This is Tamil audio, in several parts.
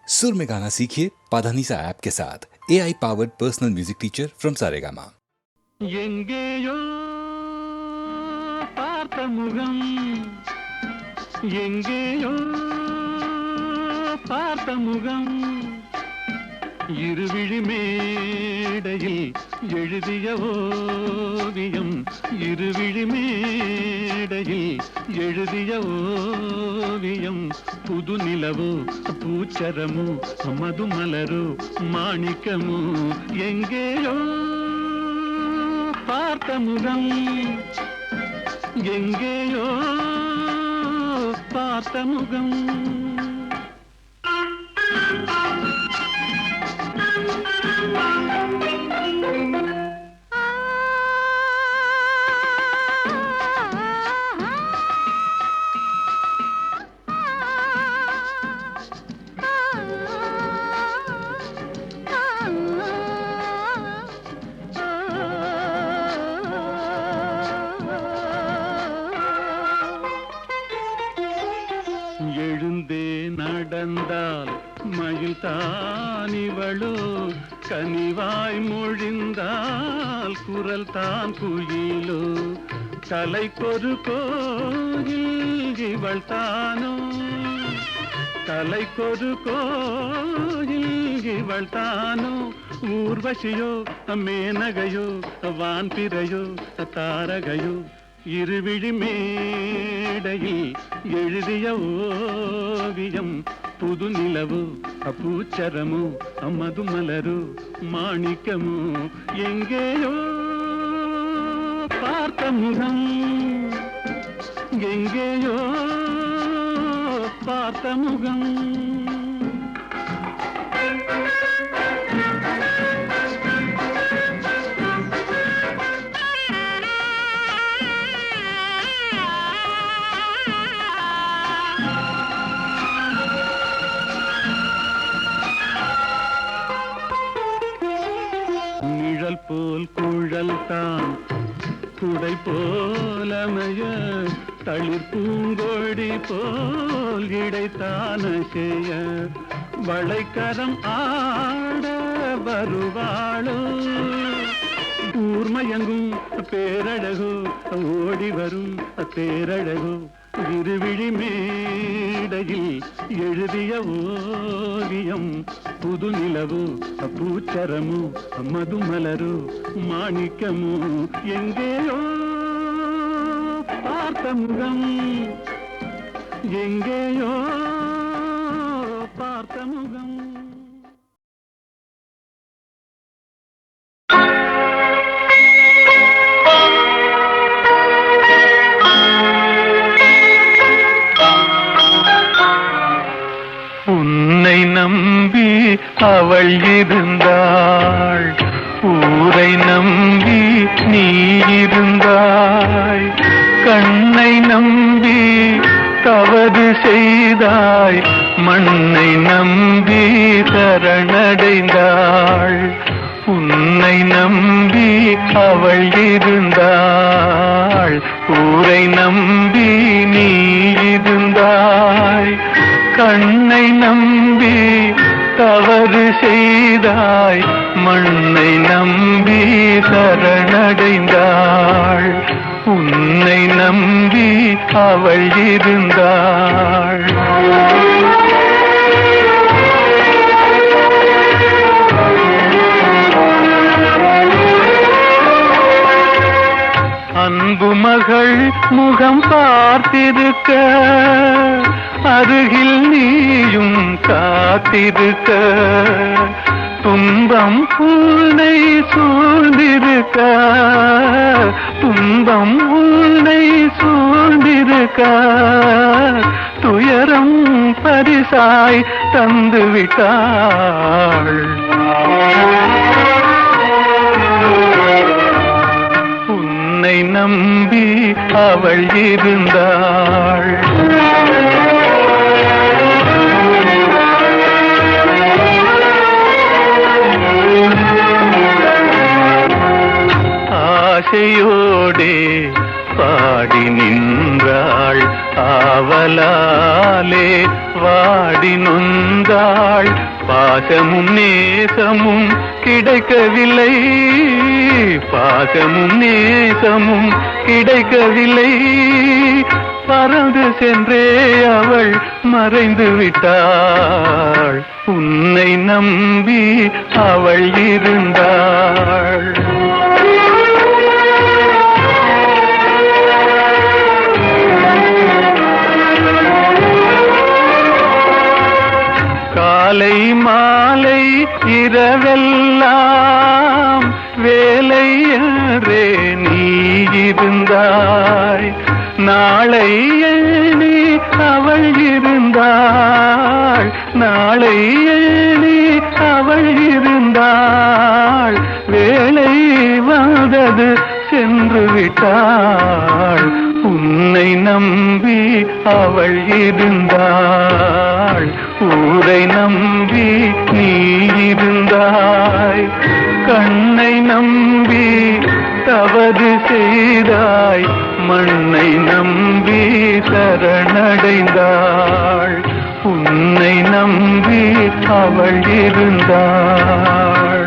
सुर में गाना सीखिए पाधानीसा ऐप के साथ। AI powered personal music teacher from Saregama. எங்கேயோ பார்த்த முகம், எங்கேயோ பார்த்த முகம், இருவிழி மேடையில் எழுதிய ஓவியம், இருவிழி மேடையில் எழுதிய ஓவியம், புது நிலவோ பூச்சரமோ மதுமலரோ மாணிக்கமோ, எங்கேயோ பார்த்த முகம், எங்கேயோ பார்த்த முகம். எழுந்தே நடந்தால் மயில் தானிவளோ, கனிவாய் மொழிந்தால் குரல் தான் குயிலோ, கலைக்கொரு கோயில் இவள் தானோ, கலைக்கொரு கோயில் இவள் தானோ, ஊர்வசியோ மேனகையோ வான்பிறையோ தாரகையோ, இருவிழி மேடையில் எழுதிய ஓவியம், புது நிலவோ பூச்சரமோ மதுமலரோ மாணிக்கமோ, எங்கேயோ பார்த்த முகம், எங்கேயோ பார்த்த முகம். நிழல் போல் குழல் தான் குடை போலமைய, தளிர் பூங்கொடி போல் இடைத்தான செய்ய, வளைக்கரம் ஆட வருவாளோ, ஊர்மயங்கும் பேரழகோ ஓடி வரும் பேரழகோ, இருவிழி மேடையில் எழுதிய ஓவியம், புது நிலவோ பூச்சரமோ மதுமலரோ மாணிக்கமோ, எங்கேயோ பார்த்த முகம், எங்கேயோ பார்த்த முகம். உன்னை நம்பி அவள் இருந்தாள், ஊரை நம்பி நீ இருந்தாய், கண்ணை நம்பி தவறு செய்தாய், மண்ணை நம்பி சரணடைந்தாள், உன்னை நம்பி அவள் இருந்தாள், ஊரை நம்பி நீ இருந்தாய், கண்ணை நம்பி தவறு செய்தாய், மண்ணை நம்பி சரணடைந்தாள், உன்னை நம்பி அவள் இருந்தாள். அன்பு மகள் முகம் பார்த்திருக்க, அருகில் நீயும் காத்திருக்க, துன்பம் உன்னை சூழ்ந்திருக்க, துன்பம் உன்னை சூழ்ந்திருக்க, துயரம் பரிசாய் தந்து விட்டாள், உன்னை நம்பி அவள் இருந்தாள். ஆசையோடே பாடி நின்றாள், வந்தாள் ஆவலாலே வாடி நொந்தாள். பாசமும் நேசமும் கிடைக்கவில்லை, பாசமும் நேசமும் கிடைக்கவில்லை. பறந்து சென்றே அவள் மறைந்து விட்டாள். உன்னை நம்பி அவள் இருந்தாள். காலை மாலை இரவெல்லாம் வேலை என்றே நீ இருந்தாய். நாளை எண்ணி அவள் இருந்தாள், நாளை எண்ணி அவள் இருந்தாள். வேலை வந்தது சென்று விட்டாள். உன்னை நம்பி அவள் இருந்தாள். ஊரை நம்பி நீ இருந்தாய். கண்ணை நம்பி தவறு செய்தாய். மண்ணை நம்பி சரணடைந்தாள். உன்னை நம்பி அவள் இருந்தாள்.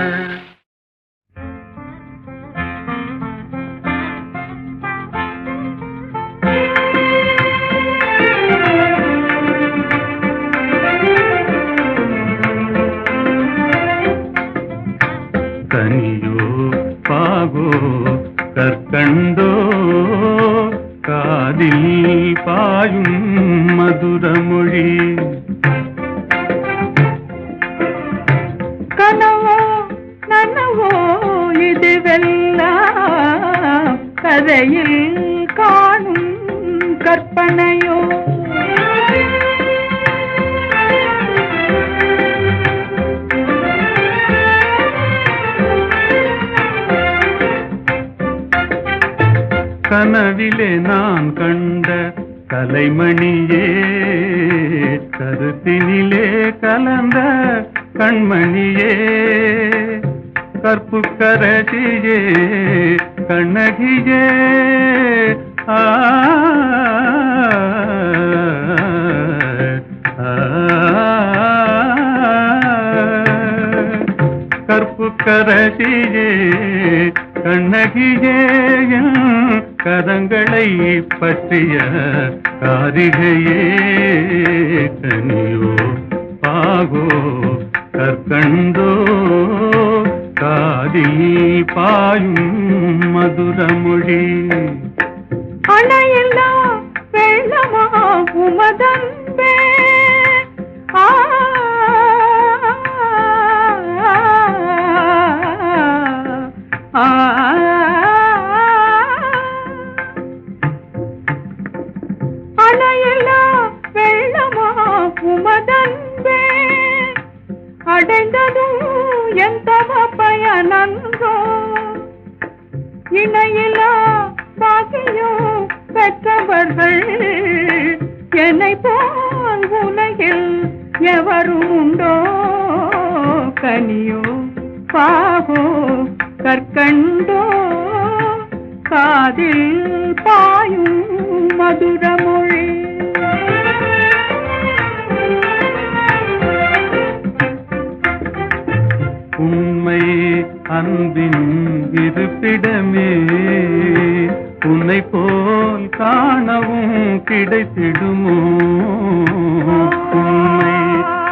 கனியோ பாகோ கற்கண்டோ காதில் பாயும் மதுரமொழி. கனவோ நனவோ இதுவெல்லாம் கதையில் காணும் கற்பனையோ. கனவிலே நான் கண்ட கலைமணியே, கருத்தினிலே கலந்த கண்மணியே, கற்புக்கரசியே கண்ணகியே. கற்புக்கரசியே கண்ணகியே, கரங்களை பற்றிய காரிகையே. கனியோ பாகோ கற்கண்டோ காதில் பாயும் மதுரமொழி. அணையில்லா வெள்ளமா உமதன்பே, அணையில்லா வெள்ளமா உமதன்பே. அடைந்ததும் எந்த பயனன்றோ, இணையில்லா பாக்கியம் பெற்றவர்கள் என்னை போல் உலகில் எவரும் உண்டோ. கனியோ பாகோ கற்கண்டோ காதில் பாயும் மதுரமொழி. உண்மை அன்பின் இருப்பிடமே, உன்னை போல் காணவும் கிடைத்திடுமோ. உண்மை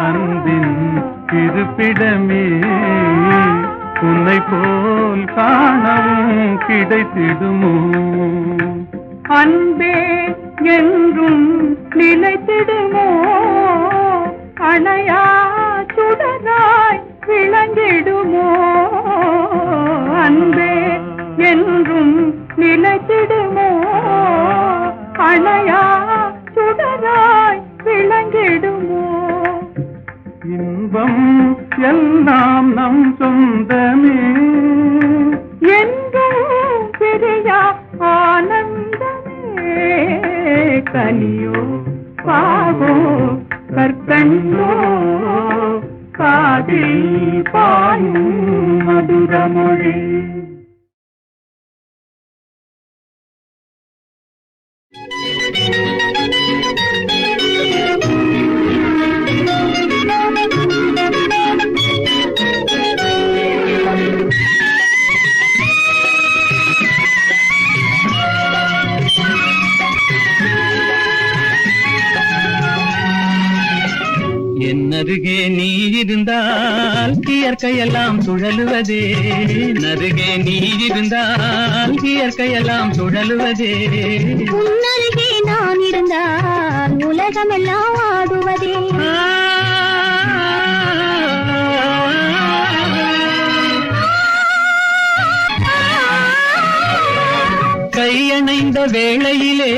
அன்பின் இருப்பிடமே, உன்னை போல் காணவும் கிடைத்திடுமோ. அன்பே என்றும் நிலைத்திடுமோ, அணையா சுடராய் விளங்கிடுமோ. அன்பே என்றும் நிலைத்திடுமோ, அணையா சுடராய் விளங்கிடுமோ. இன்பம் எல்லாம் நம் சொந்தமே, என்றும் பிரியா ஆனந்தமே. கனியோ பாகோ கற்கண்டோ காதில் பாயும் மதுரமொழி. Thank you. அருகே நீ இருந்தால் இயற்கையெல்லாம் சுழலுவதே அருகே நீ இருந்தால் இயற்கையெல்லாம் சுழலுவதே உன்னருகே நான் இருந்தால் உலகமெல்லாம் ஆடுவதே கையணைந்த வேளையிலே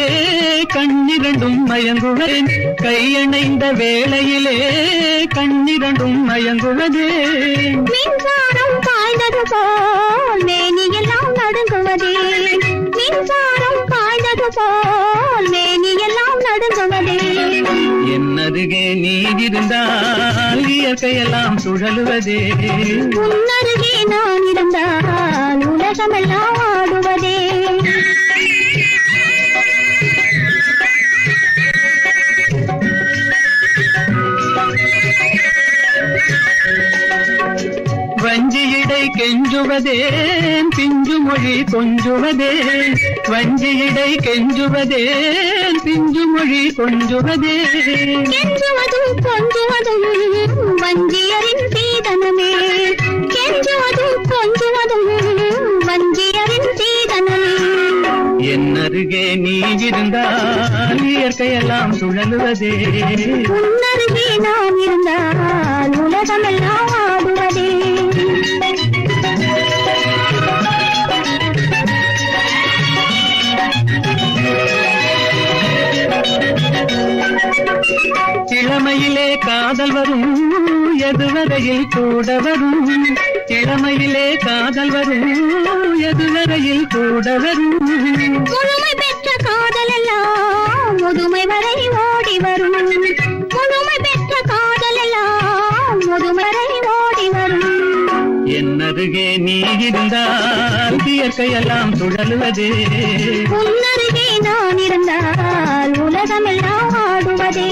கண்ணிரண்டும் மயங்குவேன் கையணைந்த வேளையிலே கண்ணிரண்டும் மயங்குவதே மின்சாரம் பாய்ந்தது போல் மேனியெல்லாம் நடுங்குவதே மின்சாரம் பாய்ந்தது போல் மேனியெல்லாம் நடுங்குவதே என் அருகே நீ இருந்தால் இயற்கையெல்லாம் சுழலுவதே உன்னருகே நான் இருந்தால் உலகமெல்லாம் ஆடுவதே வஞ்சியிடை கெஞ்சுவதேன் பிஞ்சு மொழி கொஞ்சுவதே வஞ்சியிடை கெஞ்சுவதேன் பிஞ்சு மொழி கொஞ்சுவதே கெஞ்சுவதும் கொஞ்சுவதும் வஞ்சியரின் சீதனமே கெஞ்சுவதும் கொஞ்சுவதும் வஞ்சியரின் சீதனமே என் அருகே நீ இருந்தால் இயற்கையெல்லாம் சுழலுவதே உன்னருகே நான் இருந்தால் உலகமெல்லாம் ஆடுவதே இளமையிலே காதல் வரும் எதுவரையில் கூட வரும் இளமையிலே காதல் வரும் எதுவரையில் கூட வரும் முழுமை பெற்ற காதல் எல்லாம் முதுமை வரை ஓடி வரும் முழுமை பெற்ற காதல் எல்லாம் முதுமை வரை ஓடி வரும் என் அருகே நீ இருந்தால் இயற்கையெல்லாம் சுழலுவதே உன்னருகே நான் இருந்தால் உலகமெல்லாம் ஆடுவதே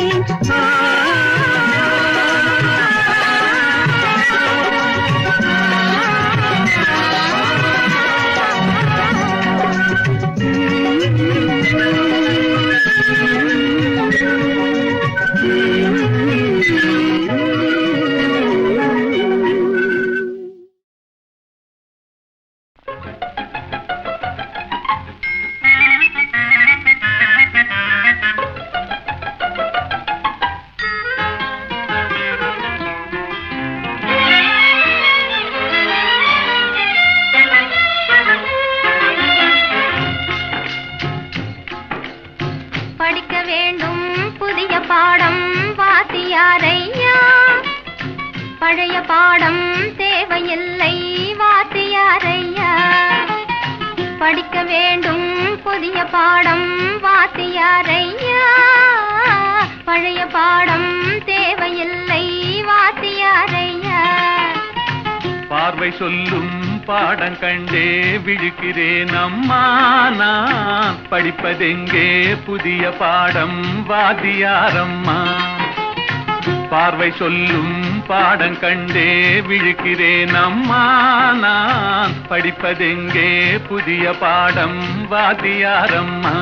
படிக்க வேண்டும் புதிய பாடம் வாத்தியாரையா பழைய பாடம் தேவையில்லை வாத்தியாரையா படிக்க வேண்டும் புதிய பாடம் வாத்தியாரையா பழைய பாடம் தேவையில்லை வாத்தியாரையா பார்வை சொல்லும் பாடம் கண்டே விழிக்கிறேன் அம்மா நான் படிப்பதெங்கே புதிய பாடம் வாத்தியாரம்மா பார்வை சொல்லும் பாடம் கண்டே விழிக்கிறேன் அம்மா நான் படிப்பதெங்கே புதிய பாடம் வாத்தியாரம்மா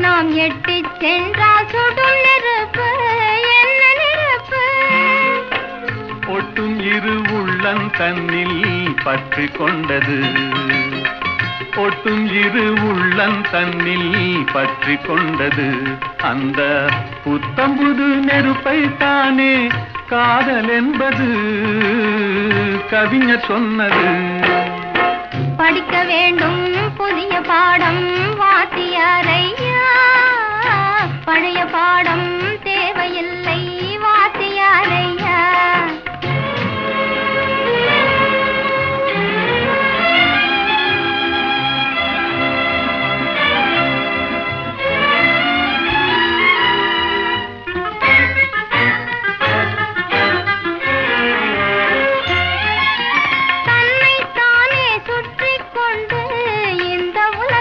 நாம் எட்டி சென்றால் சுடும் நெருப்பு என்ன நெருப்பு ஒட்டும் இரு உள்ளம் தன்னில் பற்றி கொண்டது ஒட்டும் இரு உள்ளம் தன்னில் பற்றி கொண்டது அந்த புத்தம்புது நெருப்பை தானே காதல் என்பது கவிஞர் சொன்னது படிக்க வேண்டும் புதிய பாடம் வாத்தியாரையா பழைய பாடம் தேவையில்லை வாத்தியாரையா தன்னைத்தானே சுற்றிக் கொண்டு இந்த உலகம்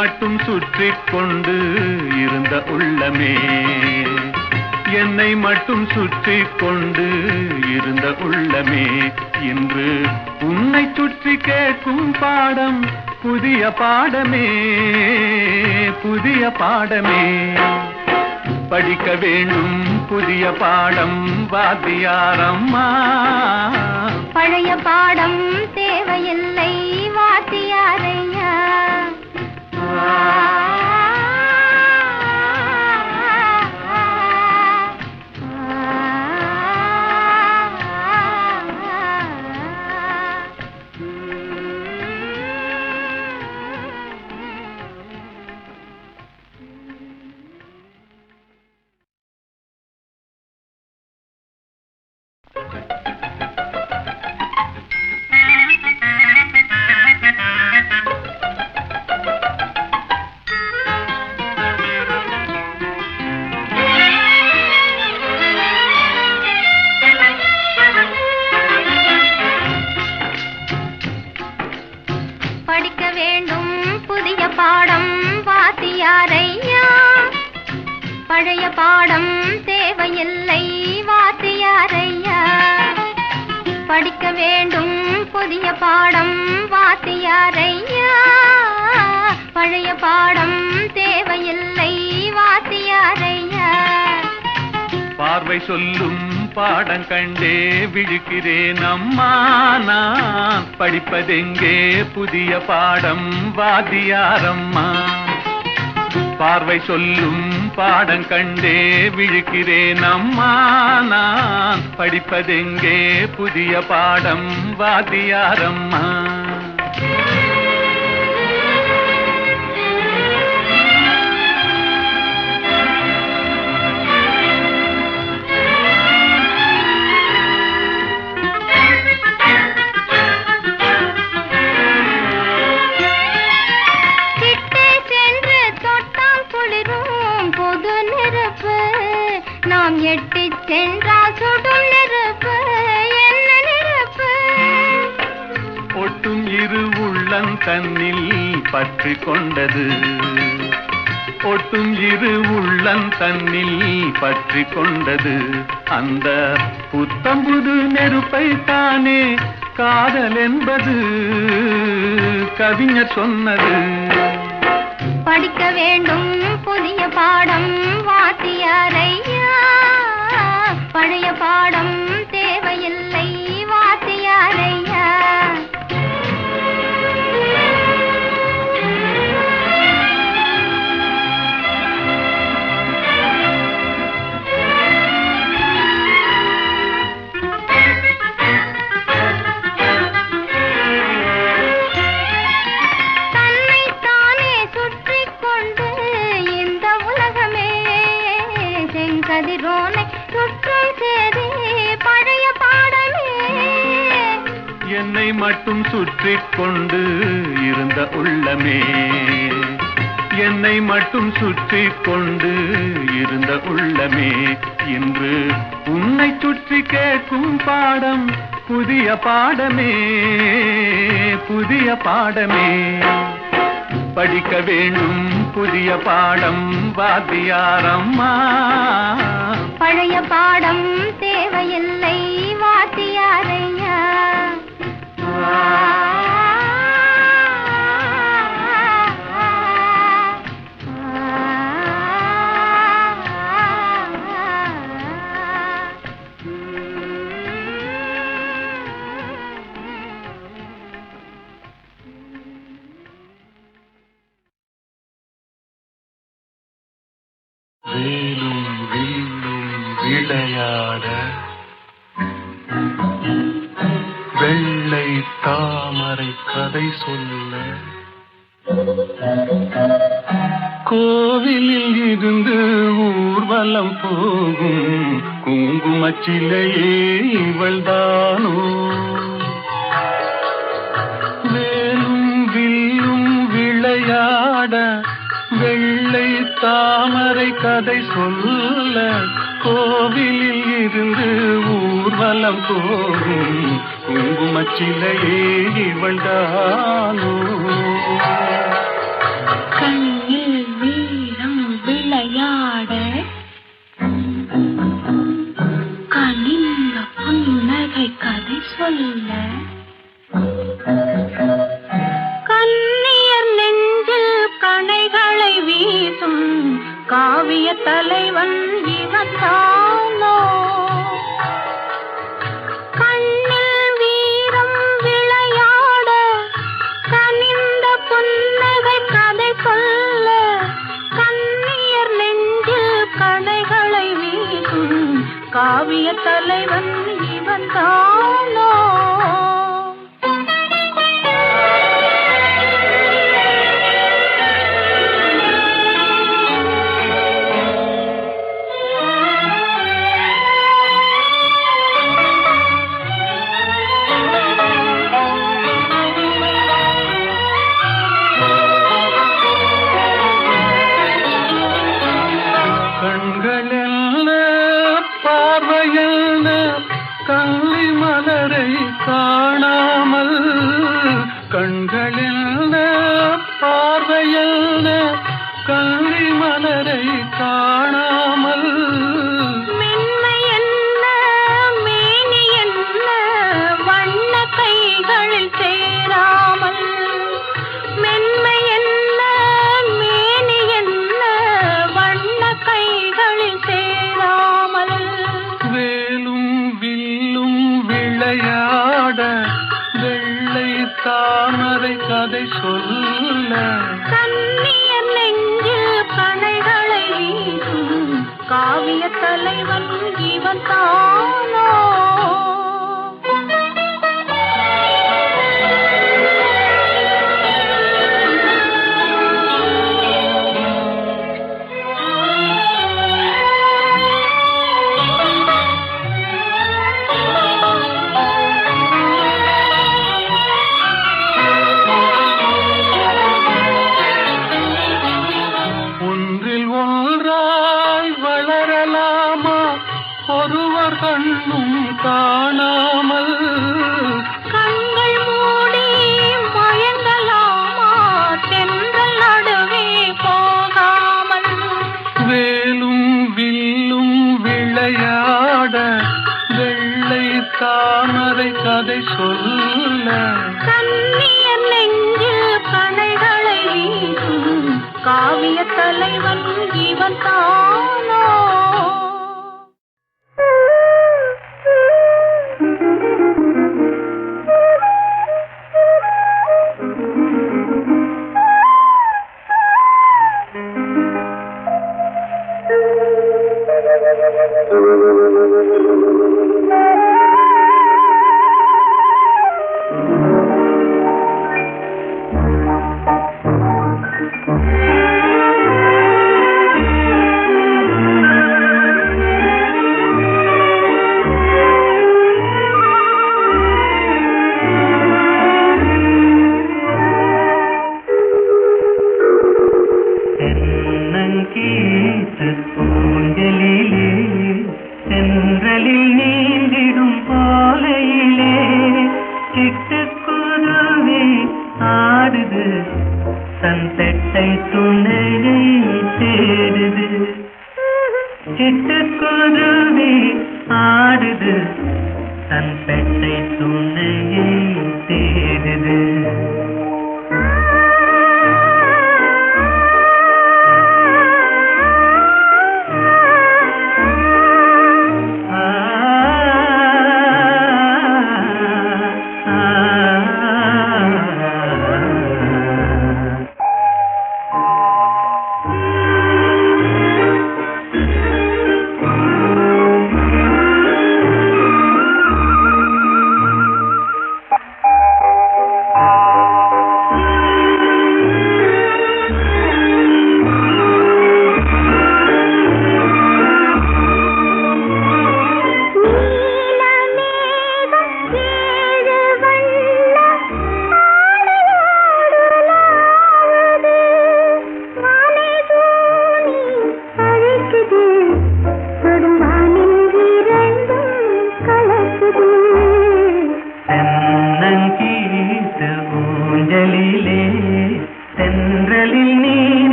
மட்டும் சுற்றிக் கொண்டு இருந்த உள்ளமே, என்னை மட்டும் சுற்றிக் கொண்டு இருந்த உள்ளமே, இன்று உன்னை சுற்றி கேட்கும் பாடம் புதிய பாடமே, புதிய பாடமே. படிக்க வேண்டும் புதிய பாடம் வாத்தியாரம்மா, பழைய பாடம் தேவையில்லை வாத்தியாரையா. படிக்க வேண்டும் புதிய பாடம் வாத்தியாரையா, பழைய பாடம் தேவையில்லை வாத்தியாரையா. படிக்க வேண்டும் புதிய பாடம் வாத்தியாரையா, பழைய பாடம் தேவையில்லை வாத்தியாரையா. பார்வை சொல்லும் பாடம் கண்டே விழிக்கிறேன் அம்மா, நான் படிப்பதெங்கே புதிய பாடம் வாத்தியாரம்மா. பார்வை சொல்லும் பாடம் கண்டே விழிக்கிறேன் அம்மா, நான் படிப்பதெங்கே புதிய பாடம் வாத்தியாரம்மா. நாம் எட்டி சென்றால் சுடும் நெருப்பு, என்ன நெருப்பு? ஒட்டும் இரு உள்ளம் தன்னில் பற்றி கொண்டது, ஒட்டும் இரு உள்ளம் தன்னில் பற்றி கொண்டது, அந்த புத்தம்புது நெருப்பை தானே காதல் என்பது கவிஞர் சொன்னது. படிக்க வேண்டும் புதிய பாடம் வாத்தியாரையா, பழைய பாடம் தேவையில்லை வாத்தியாரையா. கதிரோனை சுற்றும் சேரி பழைய பாடமே, என்னை மட்டும் சுற்றிக் கொண்டு இருந்த உள்ளமே, என்னை மட்டும் சுற்றிக் கொண்டு இருந்த உள்ளமே, இன்று உன்னை சுற்றி கேட்கும் பாடம் புதிய பாடமே, புதிய பாடமே. படிக்க வேண்டும் புதிய பாடம் வாத்தியாரம்மா, பழைய பாடம் தேவையில்லை வாத்தியாரையா. வேலும் வில்லும் விளையாட வெள்ளை தாமரை கதை சொல்ல, கோவிலில் இருந்து ஊர்வலம் போகும் குங்குமச்சிலையே இவள்தானோ. வேலும் வில்லும் விளையாட வெள்ளை தாமரை கதை சொல்ல, கோவிலில் இருந்து ஊர்வலம் போகும் குங்குமச்சிலையே இவள்தானோ. கண்ணில் வீரம் விளையாட கனிந்த புன்னகை கதை சொல்ல கண்ணியர் நெஞ்சில் கணைகளை வீசும் காவிய தலைவன் இவன் தானோ கண்ணில் வீரம் விளையாட கனிந்த புன்னகை கதை சொல்ல கண்ணியர் நெஞ்சில் கணைகளை வீசும் காவிய தலைவன் இவன் தானோ கண்களில் பார்வையான கள்ளி மலரை காணாமல் மென்மை என்ன மேனி என்ன வண்ண கைகளில் சேராமல் மென்மை என்ன மேனி என்ன வண்ண கைகளில் சேராமல் வேலும் வில்லும் விளையாட வெள்ளை தாமரை கதை சொல்ல கண்ணியர் நெஞ்சில் கணைகளை வீசும் காவிய தலைவன் இவன் தானோ ஒருவர் கண்ணும் காணாமல் கண்கள் மூடி மயங்கலாமா தென்றல் நடுவே போகாமல் வேலும் வில்லும் விளையாட வெள்ளை தாமரை கதை சொல்ல கண்ணியர் நெஞ்சில் கணைகளை வீசும் காவிய தலைவன் இவன் தானோ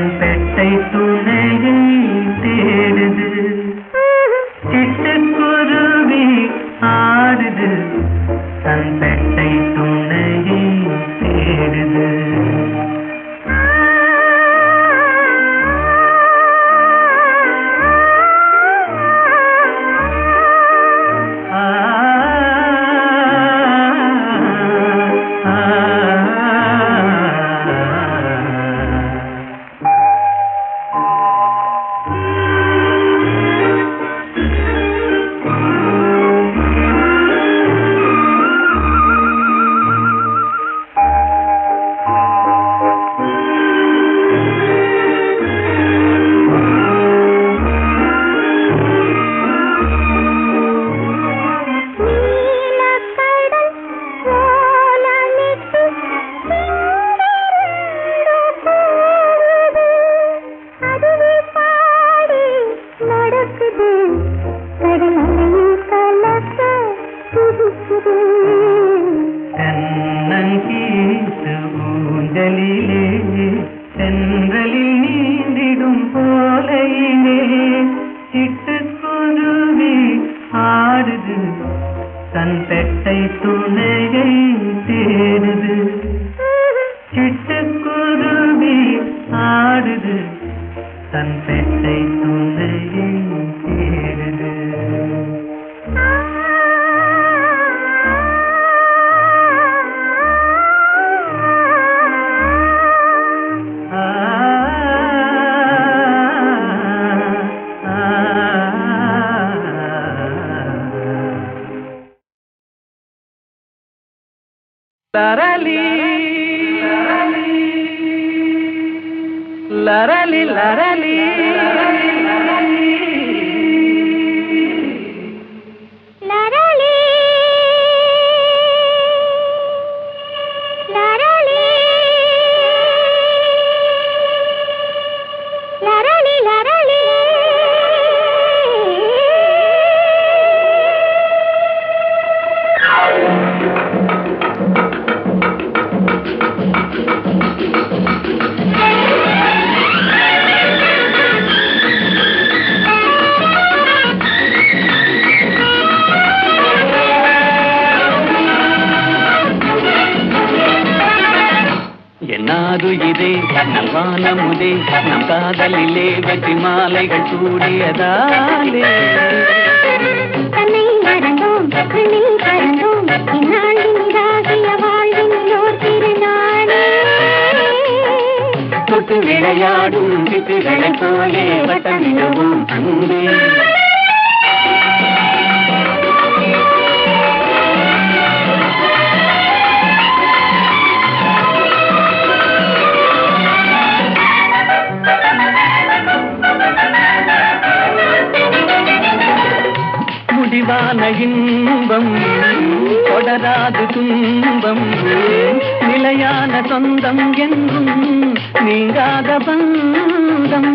தன் பெட்டை துணையை தேடுது சிட்டுக்குருவி ஆடுது தன் பெட்டை துணையை தேடுது தன் பெட்டை துணையை தேடுது சிட்டுக்குருவி ஆடுது தன் பெட்டை துணையை தேடுது லரலி லரலி லரலி என்னாது இதே நல்வானமுதே நம் காதலிலே வெற்றி மாலைகள் சூடியதாலே தன்னை மறந்தோம் கண்ணில் பறந்தோம் இந்நாளினிதாகிய வாழ்வினோர் திருநாளே தொட்டு விளையாடும் சிட்டுகளைப் போலே வட்டமிடவும் அன்பே முடிவான இன்பம் தொடராது துன்பம் நிலையான சொந்தம் என்றும் நீங்காத பந்தம்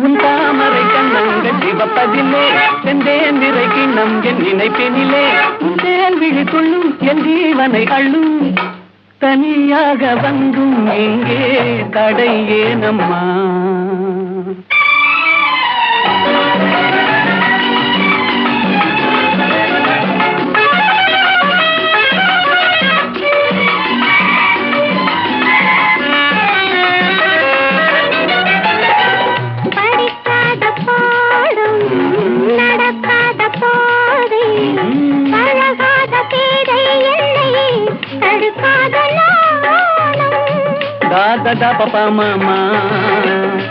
உன் தாமரை கண்ணங்கள் சிவப்பதிலே செந்தேன் நிறை கிண்ணம் என் நினைப்பினிலே உன் தேன் விழி கொள்ளும் என் ஜீவனை அள்ளும் தனியாக வந்தும் எங்கே தடை ஏனம்மா da papa mama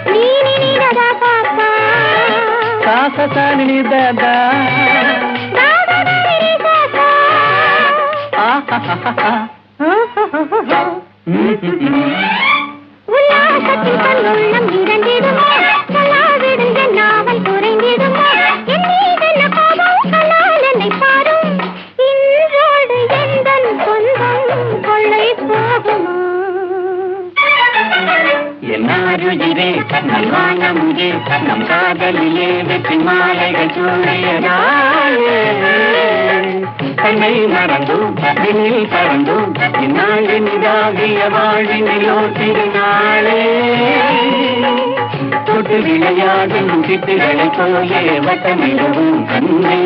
ni da papa sa sa sa ni da da ni da da ah ha ha ha உல்லாசத்தில் கண்ணுள்ளம் இரண்டிடுமோ சொல்லாவிடுங்க நாவல் குறைந்திடுமோ என் மீதென்ன கோபம் சொன்னால் என்னை பாரும் இன்றோடு எந்தன் சொந்தம் கொள்ளை போகுமோ என்ன ஆருயிரே நல்வானமுதே நம் காதலிலே வெற்றி மாலைகள் சூழியதாயே தன்னை மறந்தோம் விண்ணில் பறந்தோம் இந்நாளினிதாகிய வாழ்வினிலோ திருநாளே தொட்டு விளையாடும் சிட்டுகளைப் போலே வட்டமிடவும் கண்ணே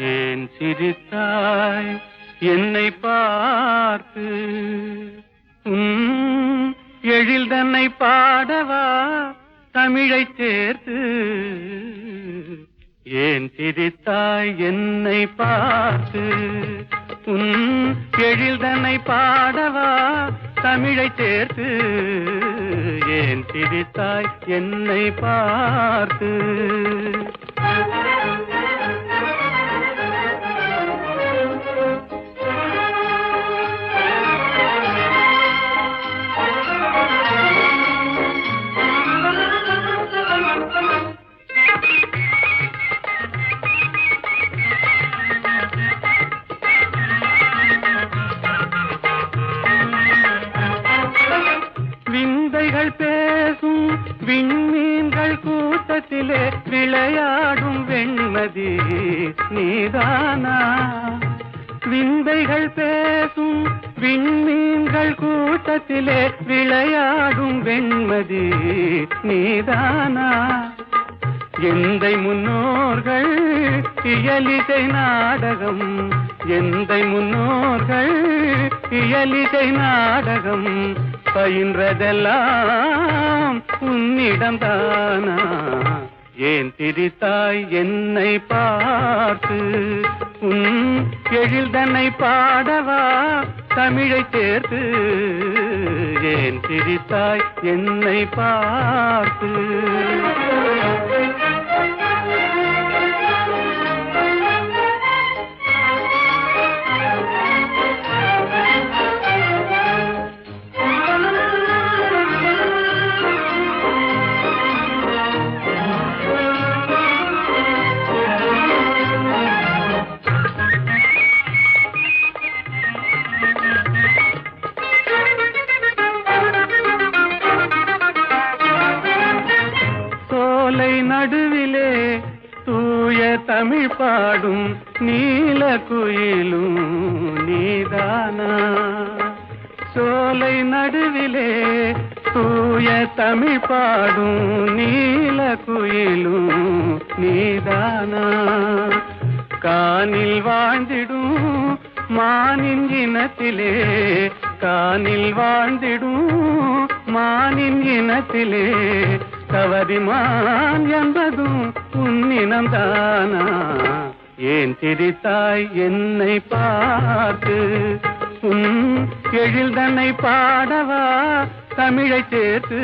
ஏன் சிரித்தாய் என்னை பார்த்து எழில் தன்னை பாடவா தமிழை சேர்த்து ஏன் சிரித்தாய் என்னை பார்த்து எழில் தன்னை பாடவா தமிழை சேர்த்து ஏன் சிரித்தாய் என்னை பார்த்து விந்தைகள் பேசும் விண்மீன்கள் கூட்டத்திலே விளையாடும் வெண்மதி நீதானா விந்தைகள் பேசும் விண்மீன்கள் கூட்டத்திலே விளையாடும் வெண்மதி நீதானா எந்தை முன்னோர்கள் இயலிசை நாடகம் எந்தை முன்னோர்கள் இயலிசை நாடகம் பயின்றதெல்லாம் உன்னிடம்தானா ஏன் திரித்தாய் என்னை பார்த்து எழில் தன்னை பாடவா தமிழை சேர்த்து ஏன் திரித்தாய் என்னை பார்த்து நடுவிலே தூய தமிழ் பாடும் நீல குயிலும் நீதானா சோலை நடுவிலே தூய தமிழ் பாடும் நீல குயிலும் நீதானா கானில் வாழ்ந்திடும் மானின் இனத்திலே கானில் வாழ்ந்திடும் மானின் இனத்திலே கவரிமான் என்பதும் உன்னினம்தானா ஏன் சிரித்தாய் என்னை பார்த்து எழில் தன்னை பாடவா தமிழை சேர்த்து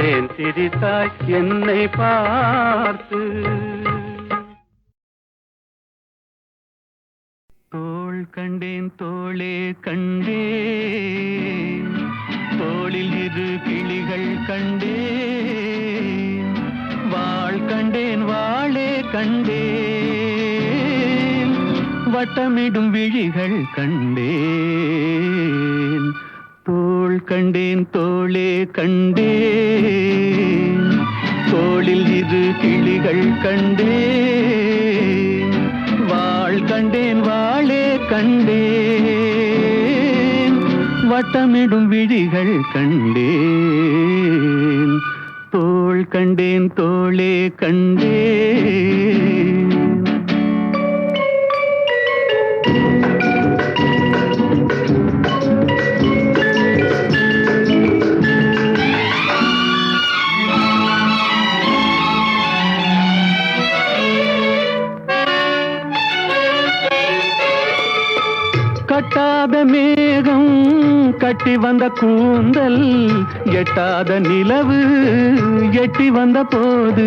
ஏன் சிரித்தாய் என்னை பார்த்து தோள் கண்டேன் தோளே கண்டேன் தோளில் இரு கிளிகள் கண்டேன் வாள் கண்டேன் வாளே கண்டேன் வட்டமிடும் விழிகள் கண்டேன் தோள் கண்டேன் தோளே கண்டேன் தோளில் இரு கிளிகள் கண்டேன் வாள் கண்டேன் வாளே கண்டேன் வட்டமிடும் விழிகள் கண்டேன் தோள் கண்டேன் தோளே கண்டேன் கட்டாத மேகம் கட்டி வந்த கூந்தல் எட்டாத நிலவு எட்டி வந்த போது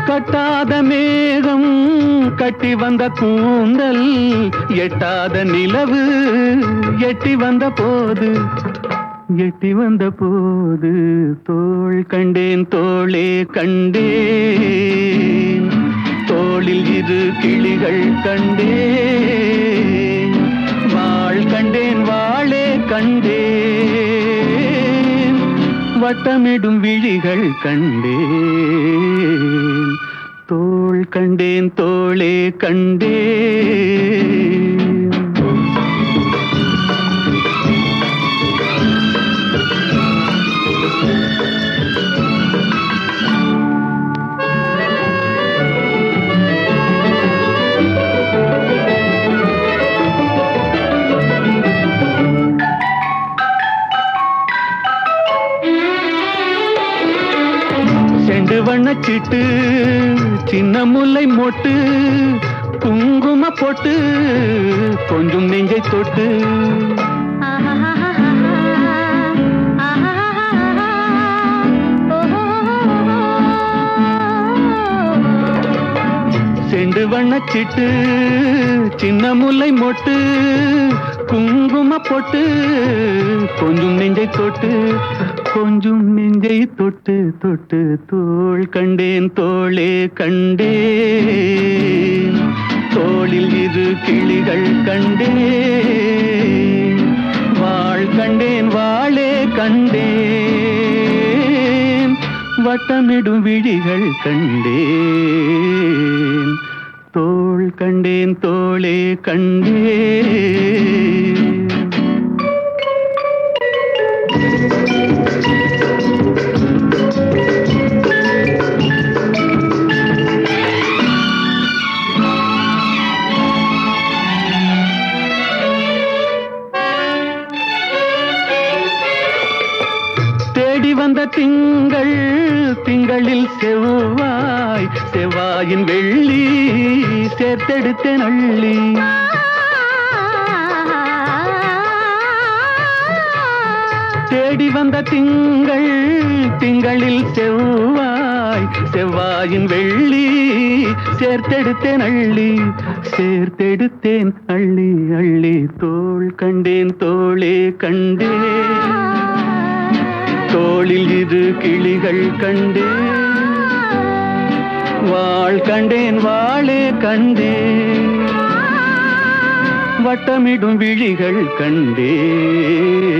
கட்டாத மேகம் கட்டி வந்த கூந்தல் எட்டாத நிலவு எட்டி வந்த போது தோள் கண்டேன் தோளே கண்டேன் தோளில் இரு கிளிகள் கண்டேன் வாள் கண்டேன் வாளே கண்டேன் வட்டமிடும் விழிகள் கண்டேன் தோள் கண்டேன் தோளே கண்டேன் வண்ணச்சிட்டு சின்ன முல்லை மொட்டு குங்கும போட்டு கொஞ்சம் நெஞ்சை தொட்டு செண்டு வண்ணச்சிட்டு சின்ன முல்லை மொட்டு குங்கும போட்டு கொஞ்சம் நெஞ்சை தொட்டு தொட்டு தோள் கண்டேன் தோளே கண்டேன் தோளில் இரு கிளிகள் கண்டேன் வாள் கண்டேன் வாளே கண்டேன் வட்டமிடும் விழிகள் கண்டேன் தோள் கண்டேன் தோளே கண்டேன் வந்த திங்களில் செவ்வாயின் வெள்ளி சேர்த்தெடுத்தேன் அள்ளி தேடி வந்த திங்களில் செவ்வாயின் வெள்ளி சேர்த்தெடுத்தேன் அள்ளி தோள் கண்டேன் தோளே கண்டேன் தோளில் இரு கிளிகள் கண்டேன் வாள் கண்டேன் வாளே கண்டேன் வட்டமிடும் விழிகள் கண்டேன்